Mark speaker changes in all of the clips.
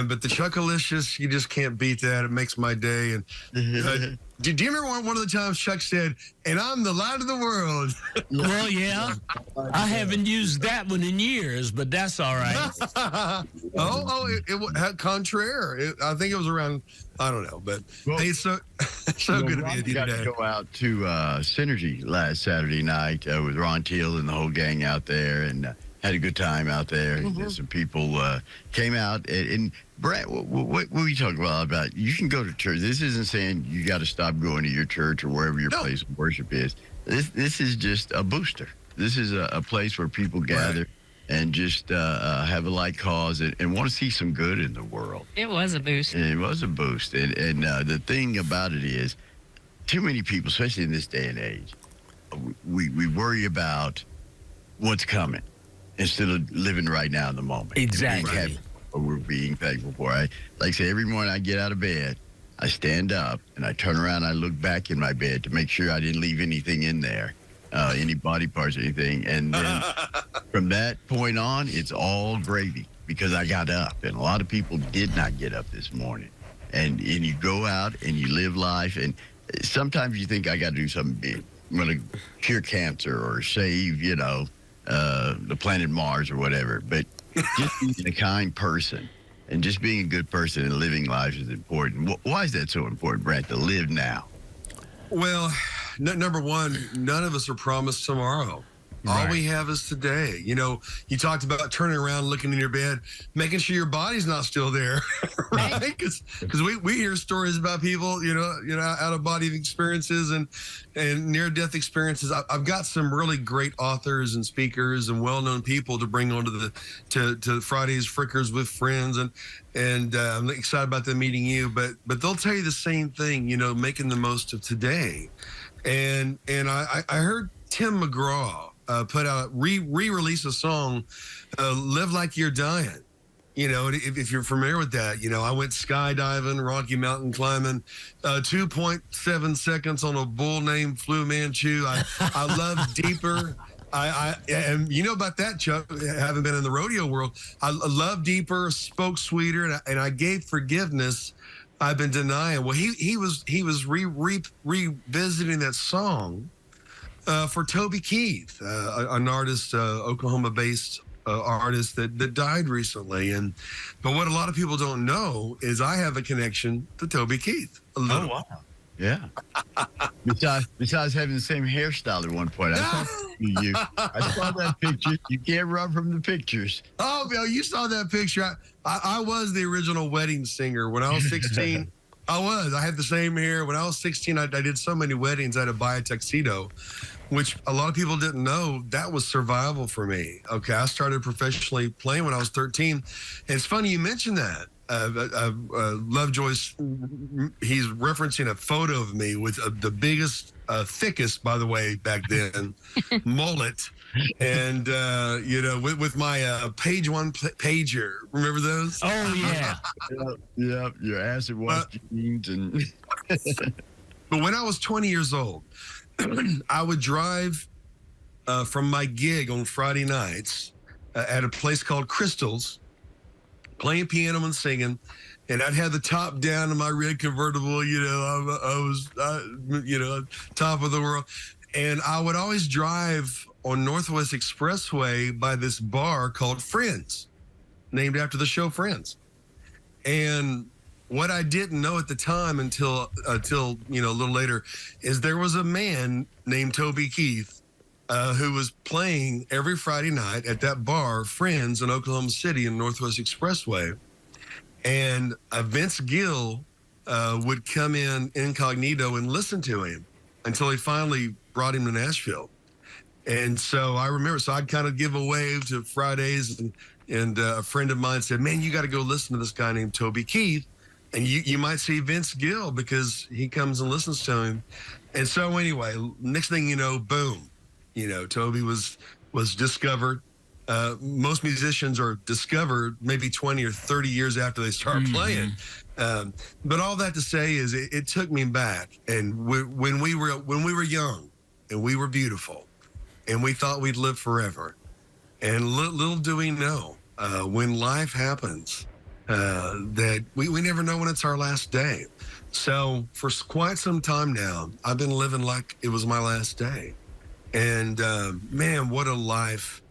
Speaker 1: but the Chuckalicious, you just can't beat that. It makes my day. And do you remember one of the times Chuck said, "And I'm the light of the world"?
Speaker 2: Well, yeah. I haven't used that one in years, but that's all right.
Speaker 1: Contraire. I think it was around. I don't know, but
Speaker 3: Well,
Speaker 1: hey, so good to be with you
Speaker 3: got
Speaker 1: today.
Speaker 3: to go out to Synergy last Saturday night with Ron Teal and the whole gang out there, and had a good time out there. And some people came out. And Brad, what were you talking about? You can go to church. This isn't saying you got to stop going to your church or wherever your place of worship is. This is just a booster. This is a place where people gather and just have a like cause and want to see some good in the world.
Speaker 4: It was a boost.
Speaker 3: And it was a boost. And the thing about it is, too many people, especially in this day and age, we worry about what's coming instead of living right now in the moment.
Speaker 2: Exactly.
Speaker 3: What we're being thankful for. Like I say, every morning I get out of bed, I stand up and I turn around, I look back in my bed to make sure I didn't leave anything in there, any body parts or anything. And then from that point on, it's all gravy because I got up. And a lot of people did not get up this morning. And you go out and you live life. And sometimes you think I got to do something big. I'm going to cure cancer or save, the planet Mars or whatever. But just being a kind person and just being a good person and living life is important. Why is that so important, Brad, to live now?
Speaker 1: Well, number one, none of us are promised tomorrow. All we have is today. You you talked about turning around, looking in your bed, making sure your body's not still there, right? Because we hear stories about people, out of body experiences and near-death experiences. I've got some really great authors and speakers and well-known people to bring onto to Friday's Frickers with Friends, and I'm excited about them meeting you. But they'll tell you the same thing, making the most of today. And I heard Tim McGraw put out re-release a song, "Live Like You're Dying." If you're familiar with that, I went skydiving, Rocky Mountain climbing, 2.7 seconds on a bull named Fu Manchu. I love Deeper. And you know about that, Chuck, having been in the rodeo world. I love Deeper, Spoke Sweeter, and I gave forgiveness. I've been denying. Well, he was revisiting that song for Toby Keith, an artist, Oklahoma-based artist that died recently. But what a lot of people don't know is I have a connection to Toby Keith.
Speaker 3: Oh, wow. Yeah. Besides having the same hairstyle at one point. I saw that picture. You can't run from the pictures.
Speaker 1: Oh, Bill, you saw that picture. I was the original wedding singer. When I was 16, I had the same hair. When I was 16, I did so many weddings, I had to buy a tuxedo, which a lot of people didn't know. That was survival for me. Okay, I started professionally playing when I was 13. And it's funny you mentioned that. Lovejoy's, he's referencing a photo of me with the biggest, thickest, by the way, back then, mullet. And, with my page one pager. Remember those?
Speaker 2: Oh, yeah.
Speaker 3: Yep, your acid wash jeans.
Speaker 1: But when I was 20 years old, I would drive from my gig on Friday nights at a place called Crystals, playing piano and singing, and I'd have the top down in my red convertible. I was top of the world, and I would always drive on Northwest Expressway by this bar called Friends, named after the show Friends. And what I didn't know at the time until a little later is there was a man named Toby Keith who was playing every Friday night at that bar, Friends, in Oklahoma City in Northwest Expressway. And Vince Gill would come in incognito and listen to him until he finally brought him to Nashville. And so I remember, I'd kind of give a wave to Fridays, and a friend of mine said, "Man, you got to go listen to this guy named Toby Keith. And you might see Vince Gill because he comes and listens to him." And so anyway, next thing you know, boom, Toby was discovered. Most musicians are discovered maybe 20 or 30 years after they start playing. But all that to say is it took me back. And when we were young and we were beautiful and we thought we'd live forever. And little do we know, when life happens, that we never know when it's our last day. So for quite some time now, I've been living like it was my last day. And man, what a life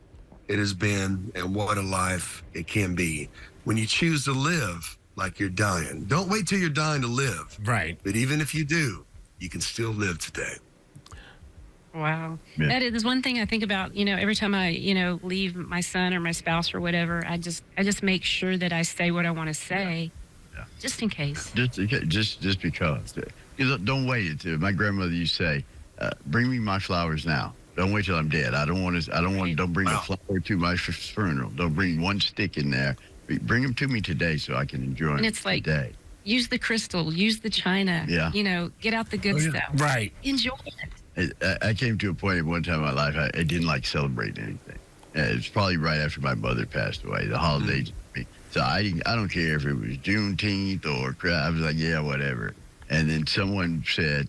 Speaker 1: it has been, and what a life it can be when you choose to live like you're dying. Don't wait till you're dying to live.
Speaker 2: Right.
Speaker 1: But even if you do, you can still live today.
Speaker 4: Wow.
Speaker 3: Yeah.
Speaker 4: That is one thing I think about, every time I, leave my son or my spouse or whatever, I just make sure that I say what I want to say,
Speaker 3: Yeah.
Speaker 4: just in case.
Speaker 3: Just because. Don't wait until my grandmother used to say, "Bring me my flowers now. Don't wait till I'm dead. I don't want to.
Speaker 4: Right.
Speaker 3: Don't bring
Speaker 1: Wow.
Speaker 3: a flower to my funeral. Don't bring one stick in there. Bring them to me today so I can enjoy
Speaker 4: And
Speaker 3: them
Speaker 4: it's like-
Speaker 3: today."
Speaker 4: Use the crystal, use the china,
Speaker 3: Yeah.
Speaker 4: Get out the good
Speaker 1: Oh, yeah.
Speaker 4: stuff.
Speaker 2: Right.
Speaker 4: Enjoy it.
Speaker 3: I came to a point at one time in my life I didn't like celebrating anything. It's probably right after my mother passed away. The holidays, so I don't care if it was Juneteenth or I was like, yeah, whatever. And then someone said,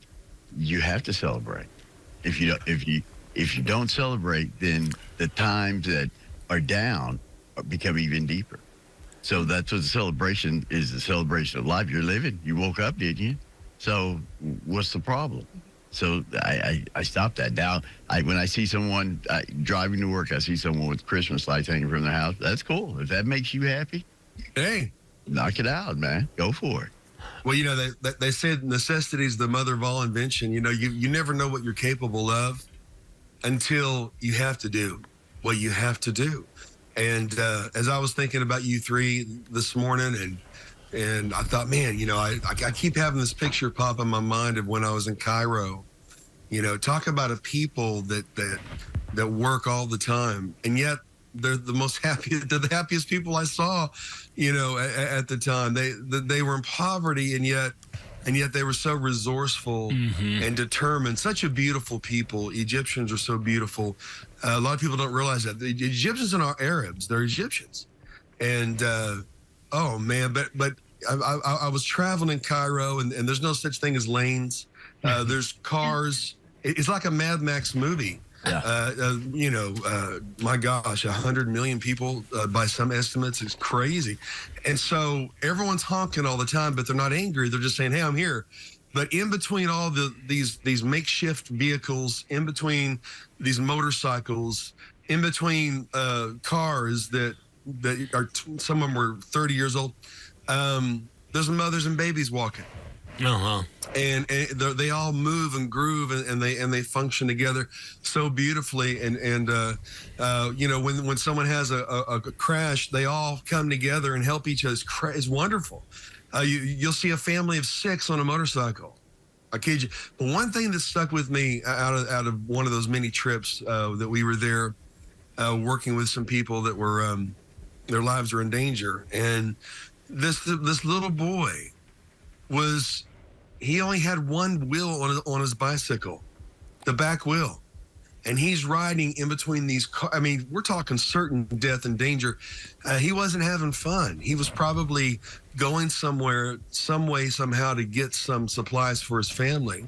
Speaker 3: you have to celebrate. If you don't celebrate, then the times that are down become even deeper. So that's what the celebration is, the celebration of life. You're living. You woke up, didn't you? So what's the problem? So I stopped that. Now, when I see someone driving to work, I see someone with Christmas lights hanging from their house. That's cool. If that makes you happy,
Speaker 1: Hey,
Speaker 3: knock it out, man. Go for it.
Speaker 1: well, they said necessity is the mother of all invention. You never know what you're capable of until you have to do what you have to do. And as I was thinking about you three this morning, and I thought, man, I keep having this picture pop in my mind of when I was in Cairo. Talk about a people that work all the time, and yet they're the the happiest people I saw. At the time, they were in poverty, and yet they were so resourceful and determined. Such a beautiful people. Egyptians are so beautiful. A lot of people don't realize that the Egyptians are Arabs. They're Egyptians, and oh man, but I was traveling in Cairo, and there's no such thing as lanes. There's cars. It's like a Mad Max movie.
Speaker 3: Yeah.
Speaker 1: My gosh, 100 million people by some estimates is crazy. And so everyone's honking all the time, but they're not angry. They're just saying, hey, I'm here. But in between all these makeshift vehicles, in between these motorcycles, in between cars that are, some of them were 30 years old, there's mothers and babies walking.
Speaker 2: Uh-huh.
Speaker 1: And they all move and groove, and they function together so beautifully. And when someone has a crash, they all come together and help each other. It's wonderful. You'll see a family of 6 on a motorcycle. I kid you. But one thing that stuck with me out of one of those many trips that we were there, working with some people that were their lives were in danger, and this little boy he only had one wheel on his bicycle, the back wheel. And he's riding in between these cars. I mean, we're talking certain death and danger. He wasn't having fun. He was probably going somewhere, some way, somehow to get some supplies for his family.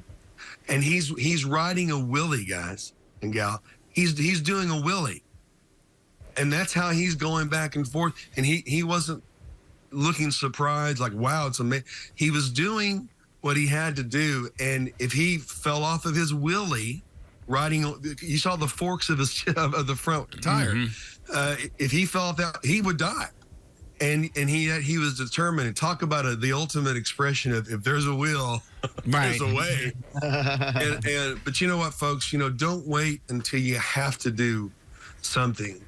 Speaker 1: And he's riding a wheelie, guys and gal. He's doing a wheelie. And that's how he's going back and forth. And he wasn't looking surprised, like, wow, it's amazing. He was doing what he had to do. And if he fell off of his wheelie, riding, you saw the forks of of the front tire. If he fell off that, he would die. And he was determined. And talk about the ultimate expression of, if there's a will,
Speaker 2: Right.
Speaker 1: there's a way. But you know what, folks? Don't wait until you have to do something.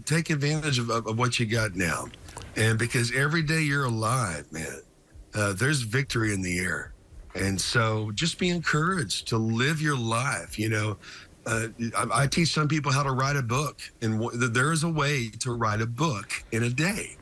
Speaker 1: Take advantage of what you got now. And because every day you're alive, man, there's victory in the air. And so just be encouraged to live your life. I teach some people how to write a book, and there is a way to write a book in a day.